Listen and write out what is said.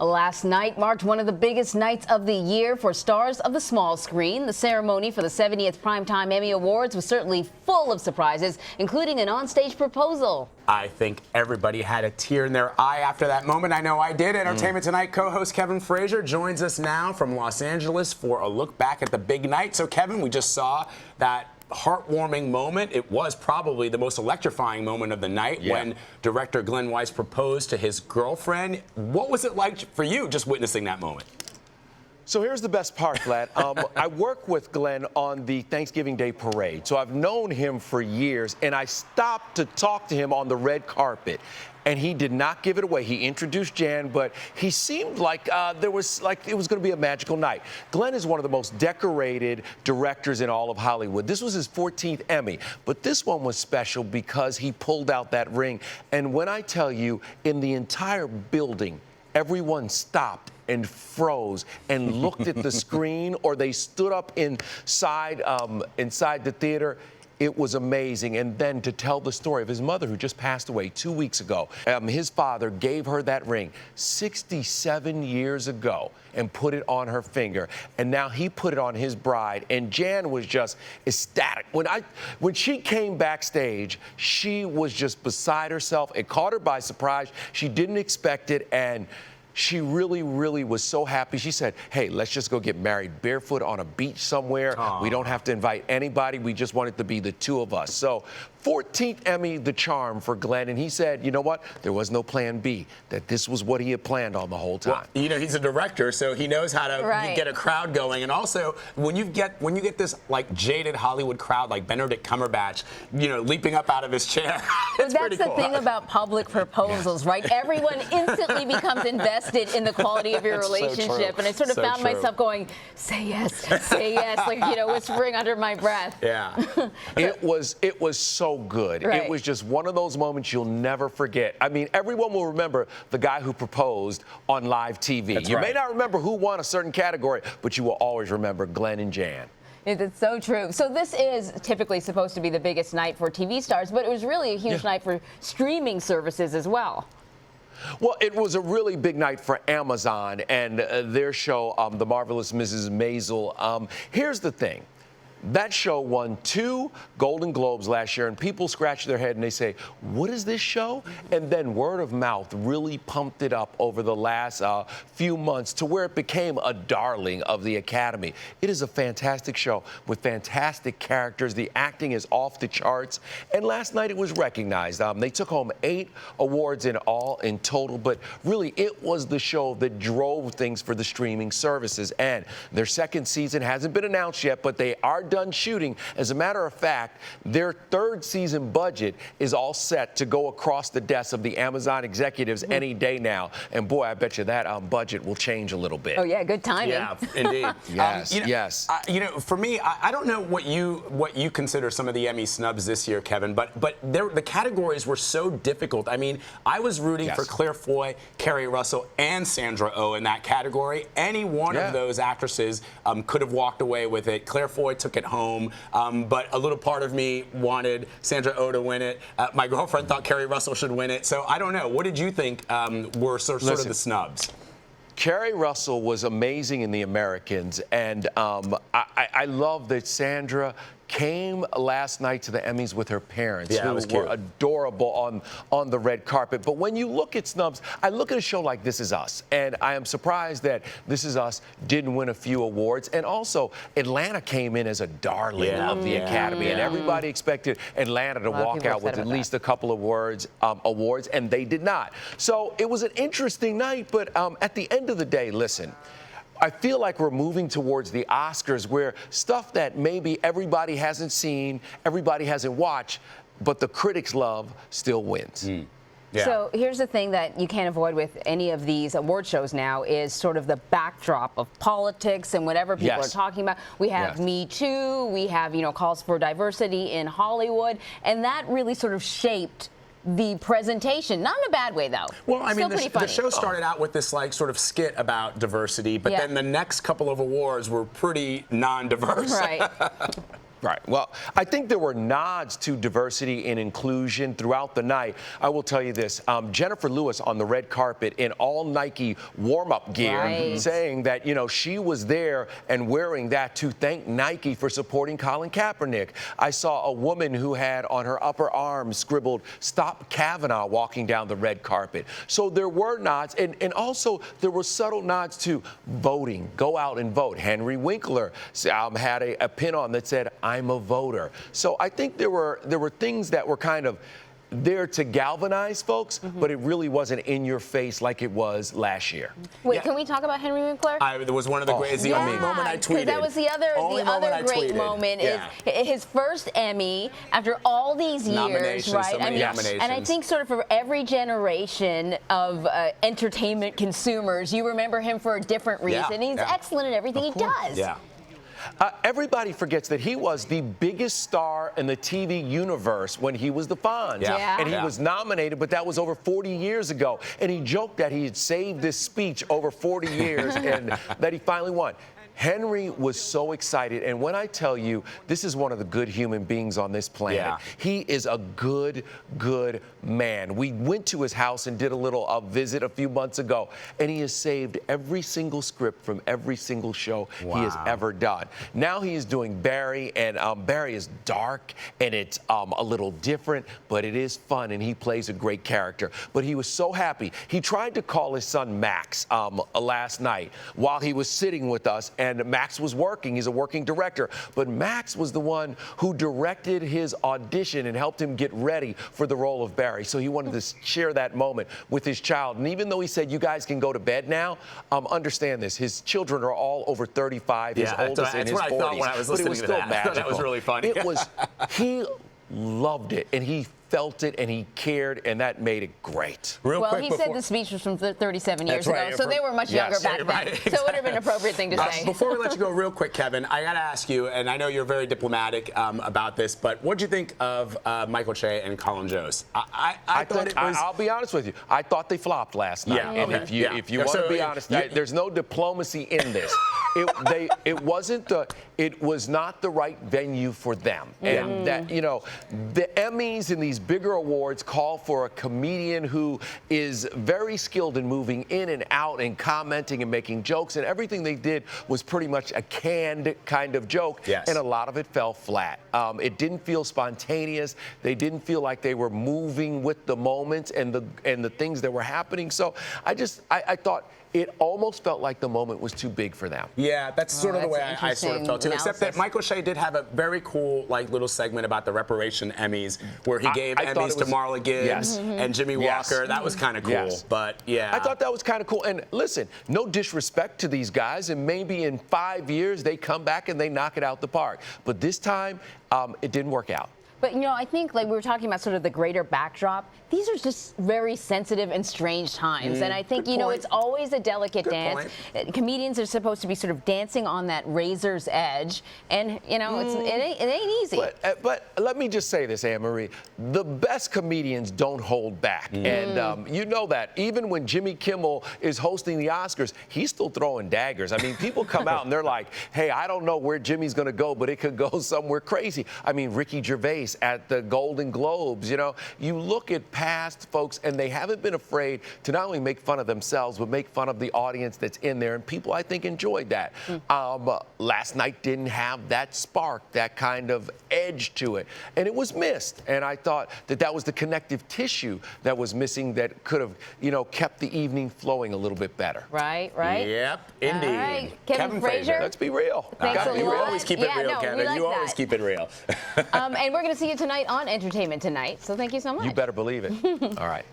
Last night marked one of the biggest nights of the year for stars of the small screen. The ceremony for the 70th Primetime Emmy Awards was certainly full of surprises, including an onstage proposal. I think everybody had a tear in their eye after that moment. I know I did. Entertainment Tonight co-host Kevin Frazier joins us now from Los Angeles for a look back at the big night. So, Kevin, we just saw that heartwarming moment. It was probably the most electrifying moment of the night when director Glenn Weiss proposed to his girlfriend. What was it like for you just witnessing that moment? So here's the best part, Vlad. I work with Glenn on the Thanksgiving Day parade. So I've known him for years, and I stopped to talk to him on the red carpet. And he did not give it away. He introduced Jan, but he seemed like it was going to be a magical night. Glenn is one of the most decorated directors in all of Hollywood. This was his 14th Emmy, but this one was special because he pulled out that ring. And when I tell you, in the entire building, everyone stopped and froze and looked at the screen, or they stood up inside the theater. It was amazing. And then to tell the story of his mother, who just passed away 2 weeks ago. His father gave her that ring 67 years ago and put it on her finger. And now he put it on his bride. And Jan was just ecstatic. When she came backstage, she was just beside herself. It caught her by surprise. She didn't expect it. And she really, really was so happy. She said, hey, let's just go get married barefoot on a beach somewhere. We don't have to invite anybody. We just want it to be the two of us. So 14th Emmy, the charm for Glenn. And he said, you know what? There was no plan B, that this was what he had planned on the whole time. Well, you know, he's a director, so he knows how to get a crowd going. And also, when you get this like jaded Hollywood crowd like Benedict Cumberbatch, you know, leaping up out of his chair, it's that's the thing about public proposals, right? Everyone instantly becomes invested in the quality of your relationship. And I sort of found myself going, say yes, like, you know, whispering under my breath. Yeah. It was so good. It was just one of those moments you'll never forget. I mean, everyone will remember the guy who proposed on live TV. You may not remember who won a certain category, but you will always remember Glenn and Jan. It's so true. So this is typically supposed to be the biggest night for TV stars, but it was really a huge night for streaming services as well. Well, it was a really big night for Amazon and their show, The Marvelous Mrs. Maisel. Here's the thing. That show won 2 Golden Globes last year, and people scratch their head and they say, what is this show? And then word of mouth really pumped it up over the last few months to where it became a darling of the Academy. It is a fantastic show with fantastic characters. The acting is off the charts. And last night it was recognized. They took home 8 awards in total, but really it was the show that drove things for the streaming services. And their second season hasn't been announced yet, but they are done shooting. As a matter of fact, their 3rd season budget is all set to go across the desks of the Amazon executives any day now. And boy, I bet you that budget will change a little bit. Oh yeah, good timing. Yeah, indeed. Yes. You know, for me, I don't know what you consider some of the Emmy snubs this year, Kevin, but the categories were so difficult. I mean, I was rooting for Claire Foy, Kerry Russell, and Sandra Oh in that category. Any one of those actresses could have walked away with it. Claire Foy took it home, but a little part of me wanted Sandra Oh to win it. My girlfriend thought Kerry Russell should win it. So I don't know. What did you think were sort of the snubs? Kerry Russell was amazing in The Americans, and I love that Sandra came last night to the Emmys with her parents, who were adorable on the red carpet. But when you look at snubs, I look at a show like This Is Us, and I am surprised that This Is Us didn't win a few awards. And also, Atlanta came in as a darling of the Academy, and everybody expected Atlanta to walk out with at least a couple of awards, and they did not. So it was an interesting night, but at the end of the day, listen, I feel like we're moving towards the Oscars, where stuff that maybe everybody hasn't seen, everybody hasn't watched, but the critics love still wins. Yeah. So here's the thing that you can't avoid with any of these award shows now is sort of the backdrop of politics and whatever people are talking about. We have Me Too, we have, you know, calls for diversity in Hollywood, and that really sort of shaped the presentation. Not in a bad way, though. Well, I mean, the show started out with this like sort of skit about diversity, but then the next couple of awards were pretty non-diverse. Right. Right. Well, I think there were nods to diversity and inclusion throughout the night. I will tell you this. Jennifer Lewis on the red carpet in all Nike warm-up gear saying that, you know, she was there and wearing that to thank Nike for supporting Colin Kaepernick. I saw a woman who had on her upper arm scribbled, "Stop Kavanaugh," walking down the red carpet. So there were nods, and also there were subtle nods to voting. Go out and vote. Henry Winkler had a pin on that said, "I'm a voter." So I think there were things that were kind of there to galvanize folks, but it really wasn't in your face like it was last year. Wait, can we talk about Henry Winkler? It was one of the greatest. The only moment I tweeted. That was the other great moment is his first Emmy after all these years, right? So many nominations. And I think sort of for every generation of entertainment consumers, you remember him for a different reason. He's excellent at everything he does. Yeah. Everybody forgets that he was the biggest star in the TV universe when he was the Fonz. And he was nominated, but that was over 40 years ago. And he joked that he had saved this speech over 40 years and that he finally won. Henry was so excited, and when I tell you, this is one of the good human beings on this planet. He is a good man. We went to his house and did a little visit a few months ago, and he has saved every single script from every single show he has ever done. Now he is doing Barry, and Barry is dark, and it's a little different, but it is fun, and he plays a great character. But he was so happy. He tried to call his son Max last night while he was sitting with us, and Max was working. He's a working director. But Max was the one who directed his audition and helped him get ready for the role of Barry. So he wanted to share that moment with his child. And even though he said, "You guys can go to bed now," understand this. His children are all over 35. His oldest in his 40s. That's what I thought when I was listening to that. I thought that was really funny. He loved it, and he felt it, and he cared, and that made it great. Well, he said the speech was from 37 years ago, so they were much younger back then. So it would have been an appropriate thing to say. Before we let you go real quick, Kevin, I got to ask you, and I know you're very diplomatic about this, but what did you think of Michael Che and Colin Jost? I thought it was... I'll be honest with you. I thought they flopped last night. And if you want to be honest, there's no diplomacy in this. It was not the right venue for them. And that, you know, the Emmys and these bigger awards call for a comedian who is very skilled in moving in and out and commenting and making jokes, and everything they did was pretty much a canned kind of joke, and a lot of it fell flat. It didn't feel spontaneous. They didn't feel like they were moving with the moments and the things that were happening. So I thought it almost felt like the moment was too big for them. Yeah, that's sort of the way I sort of felt too. Except that Michael Che did have a very cool, like, little segment about the reparation Emmys, where he gave Emmys to Marla Gibbs and Jimmy Walker. That was kind of cool. But I thought that was kind of cool. And listen, no disrespect to these guys, and maybe in 5 years they come back and they knock it out the park. But this time, it didn't work out. But, you know, I think, like we were talking about sort of the greater backdrop, these are just very sensitive and strange times. And I think, you know, it's always a delicate dance. Comedians are supposed to be sort of dancing on that razor's edge. And, you know, it ain't easy. But let me just say this, Anne-Marie. The best comedians don't hold back. And you know that. Even when Jimmy Kimmel is hosting the Oscars, he's still throwing daggers. I mean, people come out and they're like, "Hey, I don't know where Jimmy's going to go, but it could go somewhere crazy." I mean, Ricky Gervais at the Golden Globes, you know, you look at past folks and they haven't been afraid to not only make fun of themselves, but make fun of the audience that's in there. And people, I think, enjoyed that. Last night didn't have that spark, that kind of edge to it. And it was missed. And I thought that was the connective tissue that was missing that could have, you know, kept the evening flowing a little bit better. Right. Yep, indeed. All right. Kevin Frazier. Let's be real. Thanks a lot. You always keep it real, Kevin. You always keep it real. And we're going to see you tonight on Entertainment Tonight. So thank you so much. You better believe it. All right.